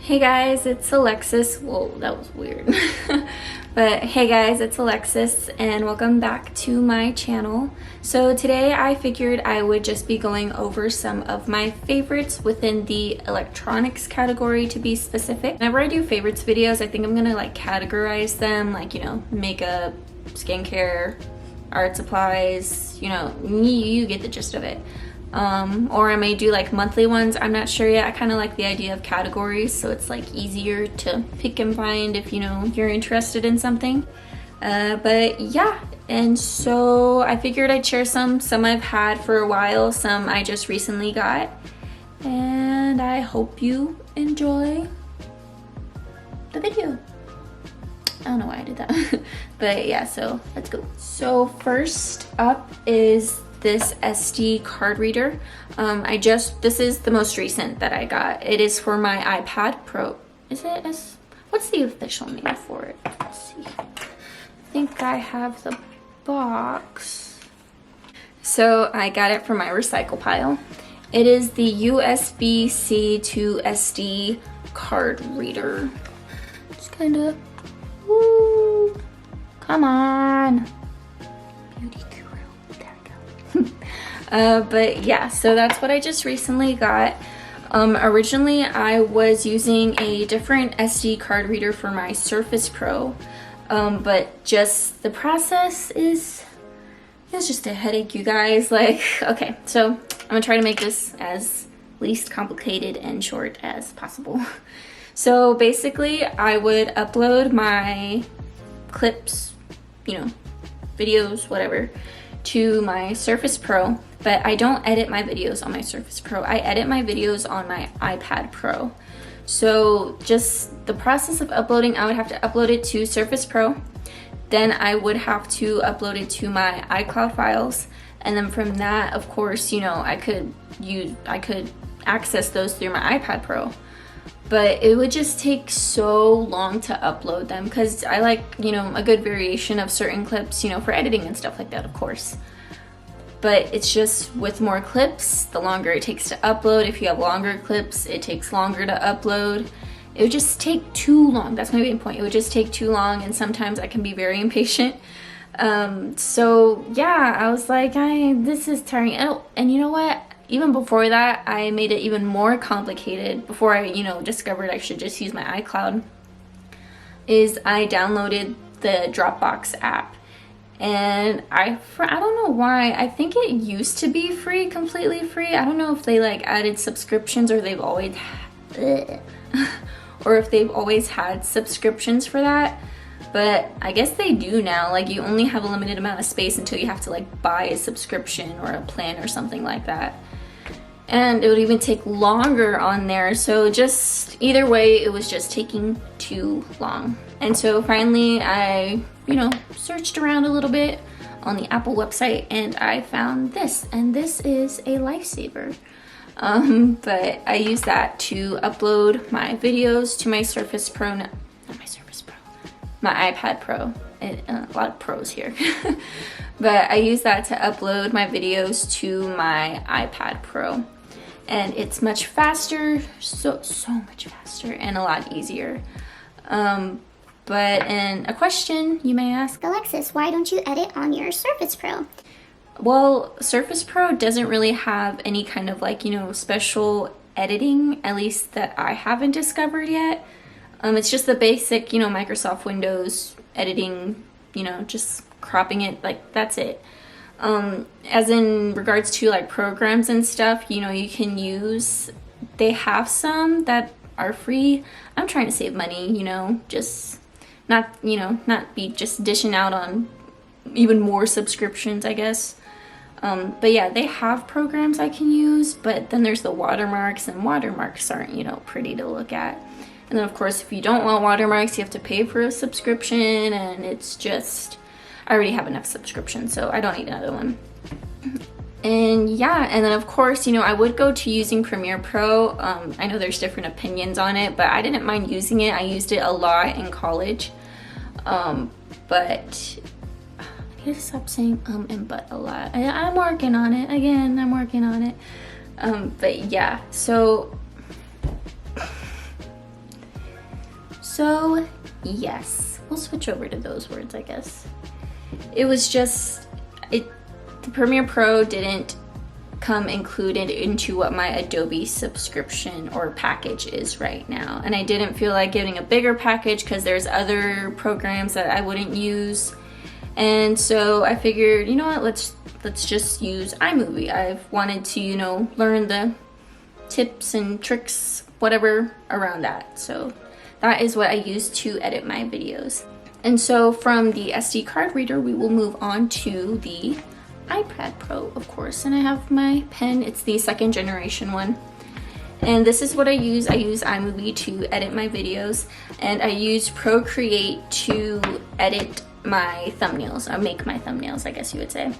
Hey guys, it's Alexis. Whoa, that was weird. But hey guys, it's Alexis and welcome back to my channel. So today I figured I would just be going over some of my favorites within the electronics category, to be specific. Whenever I do favorites videos, I think I'm gonna like categorize them, like, you know, makeup, skincare, art supplies, you know, you get the gist of it. Or I may do like monthly ones. I'm not sure yet. I kind of like the idea of categories, so it's like easier to pick and find if, you know, you're interested in something. But yeah, and so I figured I'd share some I've had for a while, some I just recently got, and I hope you enjoy the video. I don't know why I did that. But yeah, so let's go. So first up is this SD card reader. This is the most recent that I got. It is for my iPad Pro. Is it what's the official name for it? Let's see. I think I have the box. So I got it from my recycle pile. It is the USB-C to SD card reader. Just kind of, woo, come on. But yeah, so that's what I just recently got. Originally I was using a different SD card reader for my Surface Pro, but just the process it's just a headache, you guys. Like, okay, so I'm gonna try to make this as least complicated and short as possible. So basically I would upload my clips, you know, videos, whatever, to my Surface Pro, but I don't edit my videos on my Surface Pro. I edit my videos on my iPad Pro. So just the process of uploading, I would have to upload it to Surface Pro, then I would have to upload it to my iCloud files, and then from that, of course, you know, I could access those through my iPad Pro. But it would just take so long to upload them because I like, you know, a good variation of certain clips, you know, for editing and stuff like that, of course. But it's just with more clips, the longer it takes to upload. If you have longer clips, it takes longer to upload. It would just take too long. That's my main point. It would just take too long, and sometimes I can be very impatient. So yeah, I was like, this is tiring. Oh, and you know what? Even before that, I made it even more complicated. Before I, you know, discovered I should just use my iCloud, is I downloaded the Dropbox app. And I don't know why. I think it used to be free, completely free. I don't know if they like added subscriptions or they've always or if they've always had subscriptions for that. But I guess they do now. Like, you only have a limited amount of space until you have to like buy a subscription or a plan or something like that. And it would even take longer on there. So just either way, it was just taking too long. And so finally I, you know, searched around a little bit on the Apple website and I found this, and this is a lifesaver. But I use that to upload my videos to my Surface Pro, not my Surface Pro, my iPad Pro. A lot of pros here. But I use that to upload my videos to my iPad Pro. And it's much faster, so much faster, and a lot easier. And a question you may ask, Alexis, why don't you edit on your Surface Pro? Well, Surface Pro doesn't really have any kind of like, you know, special editing, at least that I haven't discovered yet. It's just the basic, you know, Microsoft Windows editing, you know, just cropping it, like that's it. As in regards to like programs and stuff, you know, you can use, they have some that are free. I'm trying to save money, you know, just not be just dishing out on even more subscriptions, I guess. But yeah, they have programs I can use, but then there's the watermarks, and watermarks aren't, you know, pretty to look at. And then of course, if you don't want watermarks, you have to pay for a subscription, and it's just, I already have enough subscriptions, so I don't need another one. And yeah, and then of course, you know, I would go to using Premiere Pro. I know there's different opinions on it, but I didn't mind using it. I used it a lot in college. But I need to stop saying and but a lot. I'm working on it. Again, I'm working on it. But yeah, so So yes, we'll switch over to those words, I guess. It was just, the Premiere Pro didn't come included into what my Adobe subscription or package is right now. And I didn't feel like getting a bigger package because there's other programs that I wouldn't use. And so I figured, you know what, let's just use iMovie. I've wanted to, you know, learn the tips and tricks, whatever, around that. So that is what I use to edit my videos. And so from the SD card reader, we will move on to the iPad Pro, of course. And I have my pen. It's the 2nd generation one. And this is what I use. I use iMovie to edit my videos. And I use Procreate to edit my thumbnails, or make my thumbnails, I guess you would say.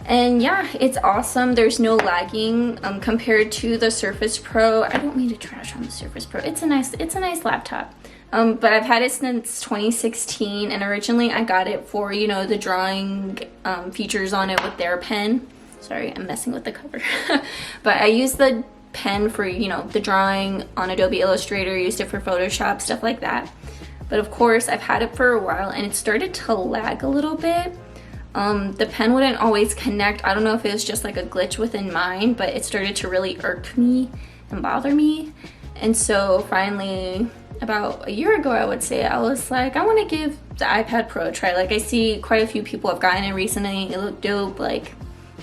And yeah, it's awesome. There's no lagging compared to the Surface Pro. I don't mean to trash on the Surface Pro. It's a nice laptop. But I've had it since 2016, and originally I got it for, you know, the drawing features on it with their pen. Sorry, I'm messing with the cover. But I used the pen for, you know, the drawing on Adobe Illustrator, used it for Photoshop, stuff like that. But of course, I've had it for a while, and it started to lag a little bit. The pen wouldn't always connect. I don't know if it was just like a glitch within mine, but it started to really irk me and bother me. And so finally, about a year ago, I would say, I was like, I want to give the iPad Pro a try. Like, I see quite a few people have gotten it recently. It looked dope. Like,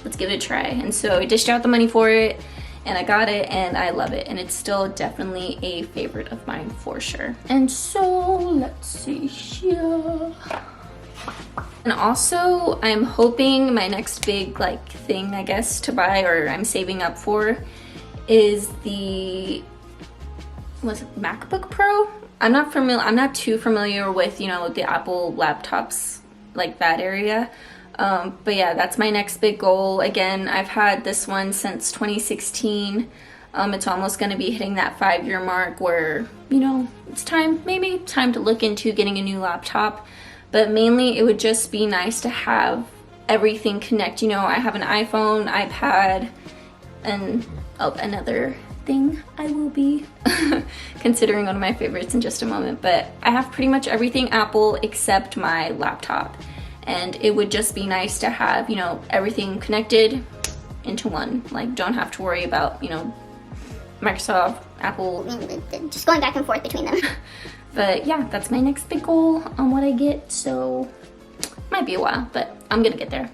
let's give it a try. And so I dished out the money for it, and I got it, and I love it. And it's still definitely a favorite of mine for sure. And so let's see here. And also, I'm hoping my next big like thing, I guess, to buy, or I'm saving up for, is the MacBook Pro. I'm not too familiar with, you know, the Apple laptops, like that area. But yeah, that's my next big goal. Again, I've had this one since 2016. It's almost going to be hitting that 5-year mark where, you know, it's time to look into getting a new laptop. But mainly, it would just be nice to have everything connect. You know, I have an iPhone, iPad, and another thing I will be considering one of my favorites in just a moment. But I have pretty much everything Apple except my laptop. And it would just be nice to have, you know, everything connected into one. Like, don't have to worry about, you know, Microsoft, Apple. Just going back and forth between them. But yeah, that's my next big goal on what I get. So, might be a while, but I'm gonna get there.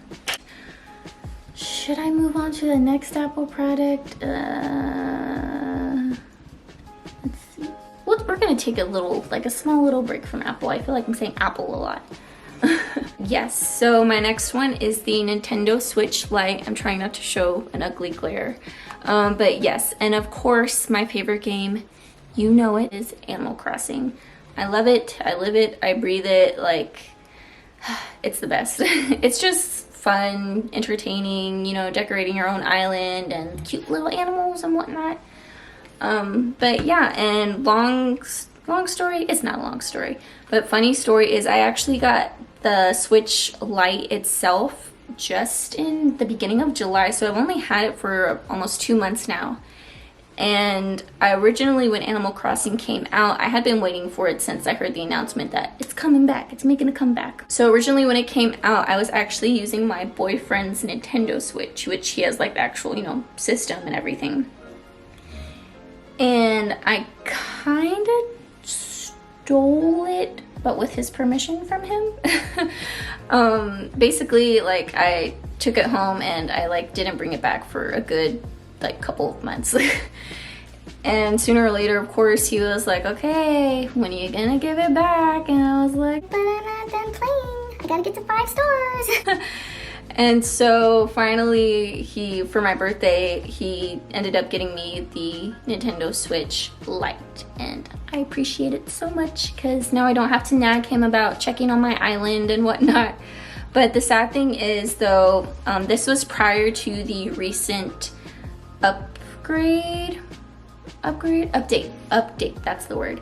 Should I move on to the next Apple product? Let's see. Well, we're gonna take a small little break from Apple. I feel like I'm saying Apple a lot. Yes, so my next one is the Nintendo Switch Lite. I'm trying not to show an ugly glare. But yes, and of course, my favorite game, you know it, is Animal Crossing. I love it, I live it, I breathe it, like, it's the best. It's just fun, entertaining, you know, decorating your own island and cute little animals and whatnot. But yeah, and long story, it's not a long story, but funny story is I actually got the Switch Lite itself just in the beginning of July, so I've only had it for almost 2 months now. And I originally, when Animal Crossing came out, I had been waiting for it since I heard the announcement that it's coming back, it's making a comeback. So originally when it came out, I was actually using my boyfriend's Nintendo Switch, which he has like the actual, you know, system and everything. And I kind of stole it, but with his permission from him. Basically, like, I took it home and I like didn't bring it back for a good like couple of months. And sooner or later, of course, he was like, okay, when are you gonna give it back? And I was like, But I'm not done playing. I gotta get to 5 stars. And so finally, for my birthday, he ended up getting me the Nintendo Switch Lite. And I appreciate it so much because now I don't have to nag him about checking on my island and whatnot. But the sad thing is, though, this was prior to the recent update, that's the word.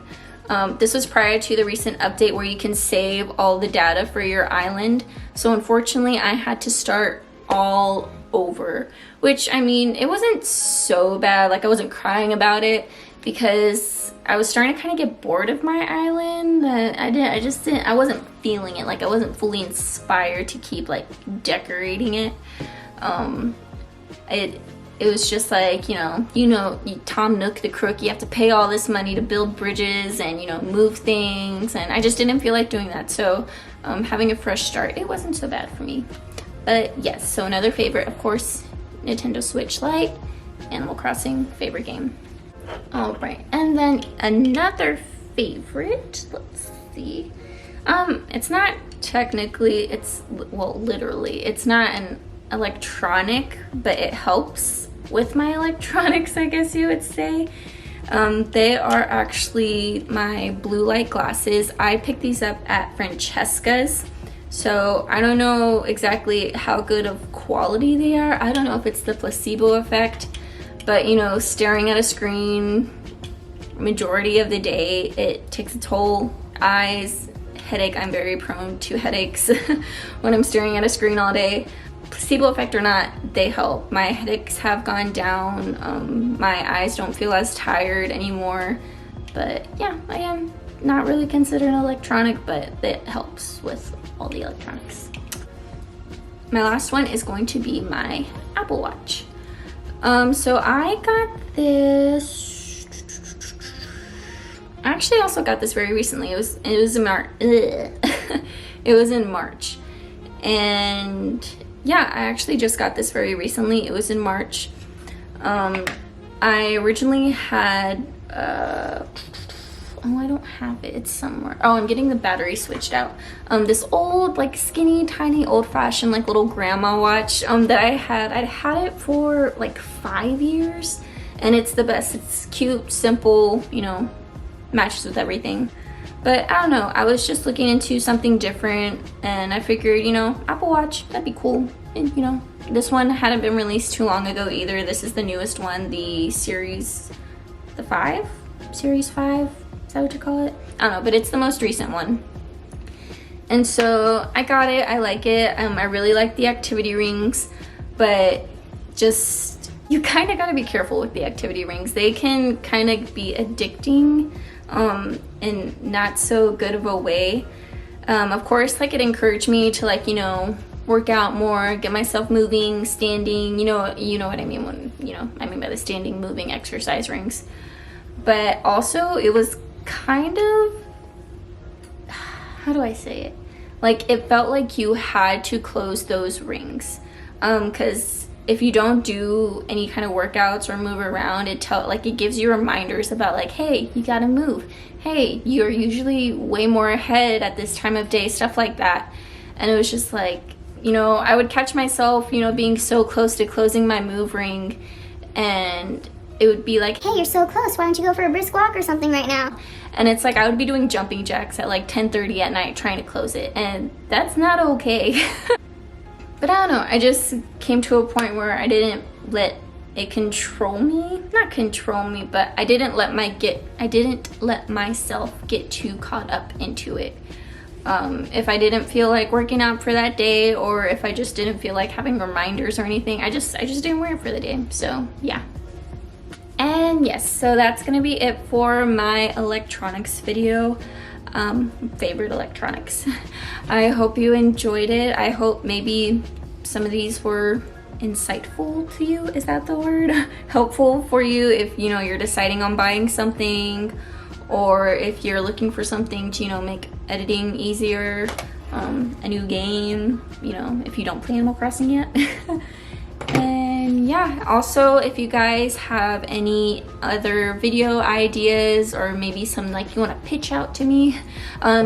This was prior to the recent update where you can save all the data for your island. So unfortunately, I had to start all over, which, I mean, it wasn't so bad. Like, I wasn't crying about it. because I was starting to kind of get bored of my island. I wasn't feeling it. Like I wasn't fully inspired to keep like decorating it. It was just like, Tom Nook the Crook, you have to pay all this money to build bridges and, move things. And I just didn't feel like doing that. So having a fresh start, it wasn't so bad for me. But yes, so another favorite, of course, Nintendo Switch Lite, Animal Crossing, favorite game. All right, and then another favorite, let's see. It's not technically, literally, it's not an electronic, but it helps with my electronics, I guess you would say. They are actually my blue light glasses. I picked these up at Francesca's. So I don't know exactly how good of quality they are. I don't know if it's the placebo effect, but staring at a screen majority of the day, it takes a toll. Eyes, headache, I'm very prone to headaches when I'm staring at a screen all day. Placebo effect or not, they help. My headaches have gone down. My eyes don't feel as tired anymore. But yeah, I am not really considered an electronic, but it helps with all the electronics. My last one is going to be my Apple Watch. So I got this. I actually also got this very recently. It was in March. It was in March, and yeah, I actually just got this very recently. It was in March. I originally had, I don't have it, it's somewhere. Oh, I'm getting the battery switched out. This old, like skinny, tiny, old-fashioned, like little grandma watch that I'd had it for like 5 years, and it's the best. It's cute, simple, matches with everything. But I don't know, I was just looking into something different, and I figured, Apple Watch, that'd be cool. And this one hadn't been released too long ago either. This is the newest one, the Series 5? Series 5? Is that what you call it? I don't know, but it's the most recent one. And so I got it, I like it. I really like the activity rings, but just, you kind of got to be careful with the activity rings. They can kind of be addicting in not so good of a way. Of course, like it encouraged me to work out more, get myself moving, standing, you know what I mean when, I mean by the standing, moving exercise rings. But also it was kind of, how do I say it? Like it felt like you had to close those rings. Cause if you don't do any kind of workouts or move around, it gives you reminders about like, hey, you gotta move. Hey, you're usually way more ahead at this time of day, stuff like that. And it was just like, I would catch myself, being so close to closing my move ring, and it would be like, hey, you're so close, why don't you go for a brisk walk or something right now? And it's like I would be doing jumping jacks at like 10:30 at night trying to close it, and that's not okay. But I don't know, I just came to a point where I didn't let it control me. Not control me, but I didn't let myself get too caught up into it. If I didn't feel like working out for that day, or if I just didn't feel like having reminders or anything, I just didn't wear it for the day. So yeah. And yes, so that's gonna be it for my electronics video. Favorite electronics. I hope you enjoyed it. I hope maybe some of these were insightful to you. Is that the word? Helpful for you if you're deciding on buying something, or if you're looking for something to make editing easier, a new game, if you don't play Animal Crossing yet. And yeah, also if you guys have any other video ideas, or maybe some you want to pitch out to me,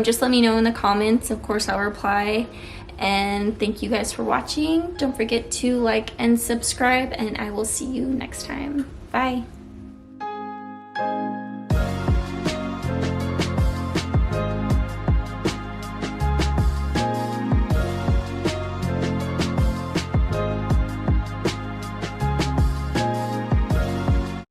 just let me know in the comments. Of course I'll reply. And thank you guys for watching. Don't forget to like and subscribe, and I will see you next time. Bye.